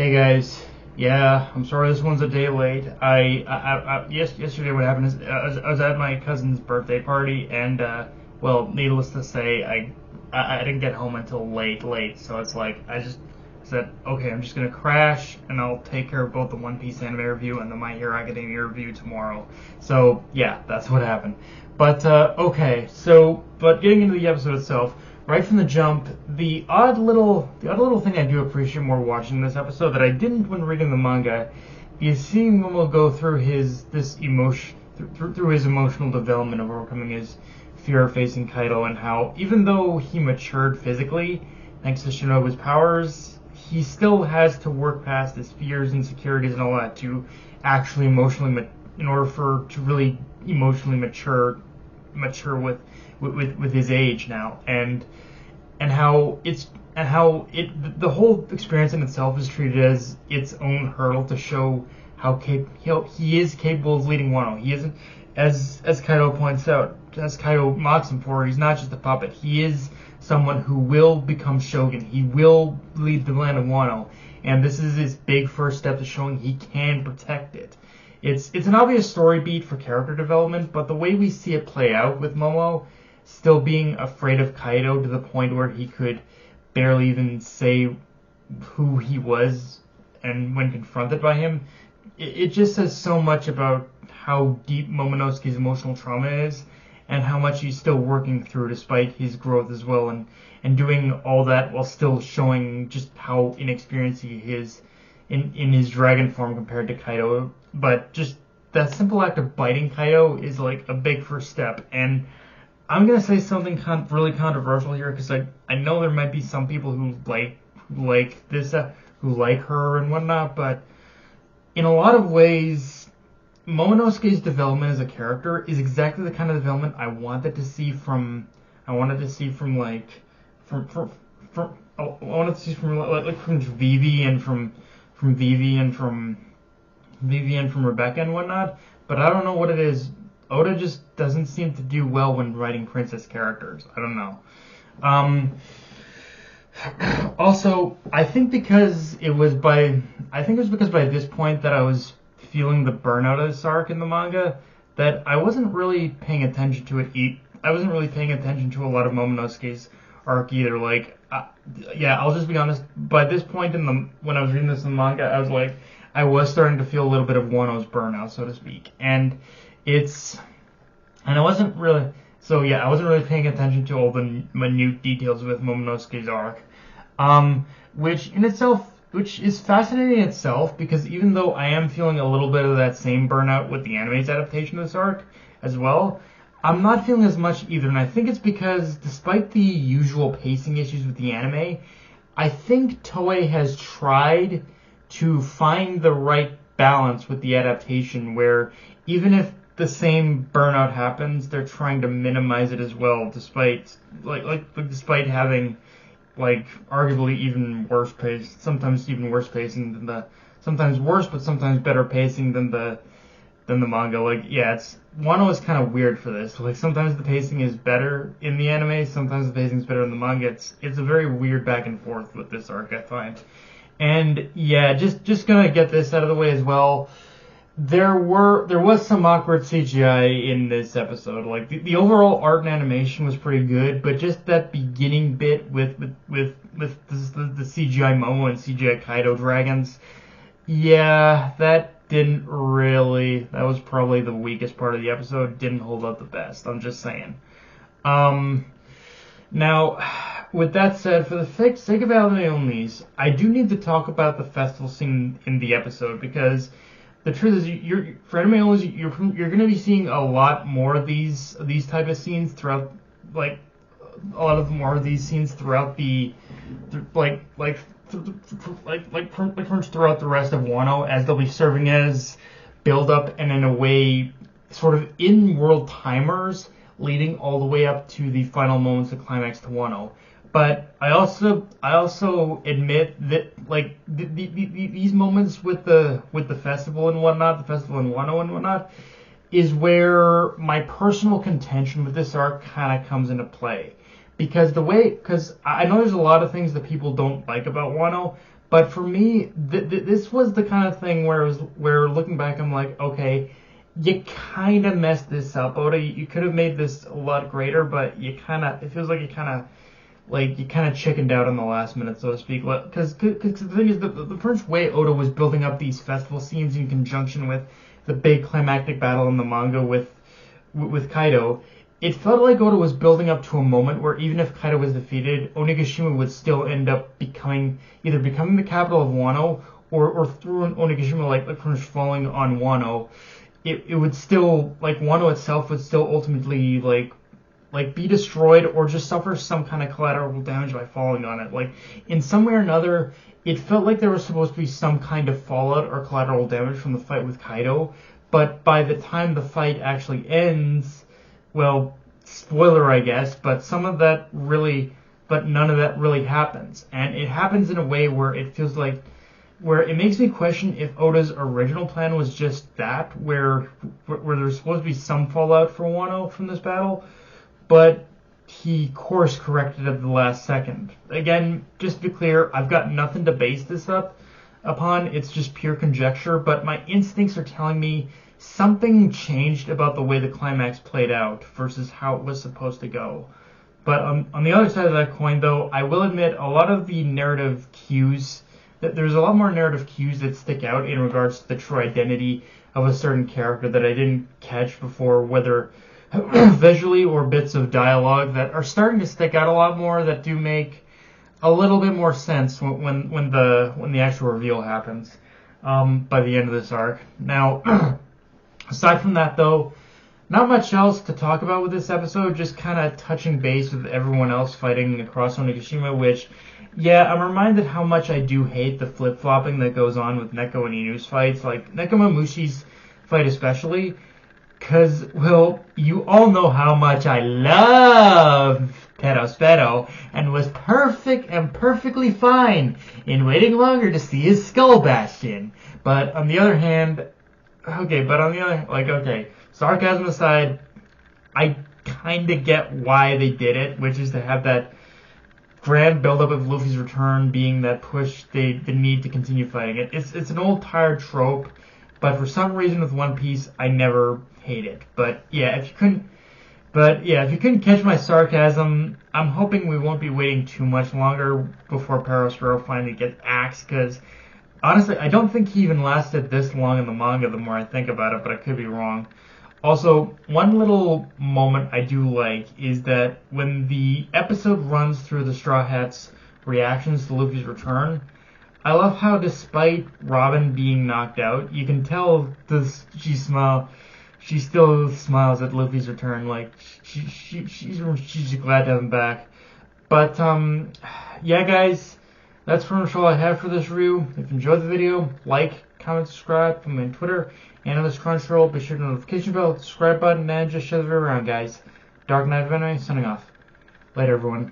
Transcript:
Hey guys, yeah, I'm sorry this one's a day late. Yesterday what happened is I was at my cousin's birthday party and well, needless to say, I didn't get home until late. So it's like I just said, okay, I'm just gonna crash and I'll take care of both the One Piece anime review and the My Hero Academia review tomorrow. So yeah, that's what happened. But okay, but getting into the episode itself. Right from the jump, the odd little thing I do appreciate more watching this episode that I didn't when reading the manga is seeing Momo go through his emotional development of overcoming his fear of facing Kaido, and how even though he matured physically thanks to Shinobu's powers, he still has to work past his fears, insecurities, and all that to actually in order to really emotionally mature with his age now, and how the whole experience in itself is treated as its own hurdle to show how he is capable of leading Wano. He isn't, as Kaido points out, as Kaido mocks him for, he's not just a puppet. He is someone who will become Shogun. He will lead the land of Wano, and this is his big first step to showing he can protect it. It's an obvious story beat for character development, but the way we see it play out with Momo still being afraid of Kaido to the point where he could barely even say who he was, and when confronted by him, it just says so much about how deep Momonosuke's emotional trauma is, and how much he's still working through despite his growth as well, and doing all that while still showing just how inexperienced he is in his dragon form compared to Kaido. But just that simple act of biting Kaido is like a big first step. And I'm gonna say something really controversial here, because I know there might be some people who like this, who like her and whatnot, but in a lot of ways, Momonosuke's development as a character is exactly the kind of development I wanted to see from Vivi and from Rebecca and whatnot, but I don't know what it is. Oda just doesn't seem to do well when writing princess characters. I don't know. Also, I think because by this point that I was feeling the burnout of this arc in the manga, that I wasn't really paying attention to it. I wasn't really paying attention to a lot of Momonosuke's arc either. I'll just be honest. By this point when I was reading this in the manga, I was starting to feel a little bit of Wano's burnout, so to speak, I wasn't really paying attention to all the minute details with Momonosuke's arc, which is fascinating in itself, because even though I am feeling a little bit of that same burnout with the anime's adaptation of this arc as well, I'm not feeling as much either, and I think it's because despite the usual pacing issues with the anime, I think Toei has tried to find the right balance with the adaptation, where even if the same burnout happens, they're trying to minimize it as well, despite having arguably even worse pace, sometimes even worse pacing than sometimes worse but sometimes better pacing than the manga. Wano is kind of weird for this. Sometimes the pacing is better in the anime, sometimes the pacing is better in the manga. It's a very weird back and forth with this arc, I find. And yeah, just gonna get this out of the way as well. There was some awkward CGI in this episode. The overall art and animation was pretty good, but just that beginning bit with the CGI Momo and CGI Kaido dragons, yeah, that was probably the weakest part of the episode. Didn't hold up the best. I'm just saying. Now, with that said, for the sake of anime onlys, I do need to talk about the festival scene in the episode, because the truth is, for anime onlys, you're going to be seeing a lot more of these type of scenes throughout, throughout the rest of Wano, as they'll be serving as build up and in a way sort of in-world timers leading all the way up to the final moments of climax to Wano. But I also admit that these moments with the festival and whatnot, the festival in Wano and whatnot, is where my personal contention with this arc kind of comes into play. Because I know there's a lot of things that people don't like about Wano, But for me, this was the kind of thing where looking back, I'm like, okay, you kind of messed this up, Oda. You could have made this a lot greater, but it feels like you kind of chickened out in the last minute, so to speak. Because the thing is, the first way Oda was building up these festival scenes in conjunction with the big climactic battle in the manga with Kaido, it felt like Oda was building up to a moment where even if Kaido was defeated, Onigashima would still end up becoming the capital of Wano, or through Onigashima like pretty much falling on Wano, it would still, like, Wano itself would still ultimately like be destroyed or just suffer some kind of collateral damage by falling on it. Like, in some way or another, it felt like there was supposed to be some kind of fallout or collateral damage from the fight with Kaido, but by the time the fight actually ends, well, spoiler I guess, but none of that really happens. And it happens in a way where it feels like, where it makes me question if Oda's original plan was just that, where there's supposed to be some fallout for Wano from this battle, but he course corrected at the last second. Again, just to be clear, I've got nothing to base this upon. It's just pure conjecture, but my instincts are telling me something changed about the way the climax played out versus how it was supposed to go. But on the other side of that coin, though, I will admit a lot of the narrative cues, that there's a lot more narrative cues that stick out in regards to the true identity of a certain character that I didn't catch before, whether visually or bits of dialogue that are starting to stick out a lot more, that do make a little bit more sense when the actual reveal happens by the end of this arc. Now, aside from that, though, not much else to talk about with this episode, just kind of touching base with everyone else fighting across Onigashima, which, yeah, I'm reminded how much I do hate the flip-flopping that goes on with Neko and Inu's fights, like Nekomamushi's fight especially, because, well, you all know how much I love Pero and was perfectly fine in waiting longer to see his skull bashed in. But on the other hand, sarcasm aside, I kind of get why they did it, which is to have that grand buildup of Luffy's return being that push, the need to continue fighting it. It's an old tired trope, but for some reason with One Piece, I never hate it. But yeah, if you couldn't catch my sarcasm, I'm hoping we won't be waiting too much longer before Perospero finally gets axed, because honestly, I don't think he even lasted this long in the manga the more I think about it, but I could be wrong. Also, one little moment I do like is that when the episode runs through the Straw Hats' reactions to Luffy's return, I love how despite Robin being knocked out, you can tell she still smiles at Luffy's return, like she's glad to have him back. But yeah guys, that's pretty much all I have for this review. If you enjoyed the video, like, comment, subscribe. Follow me on Twitter and on this Crunchyroll. Be sure to notification bell, subscribe button, and just share the video around, guys. Dark Knight of Anime, signing off. Later, everyone.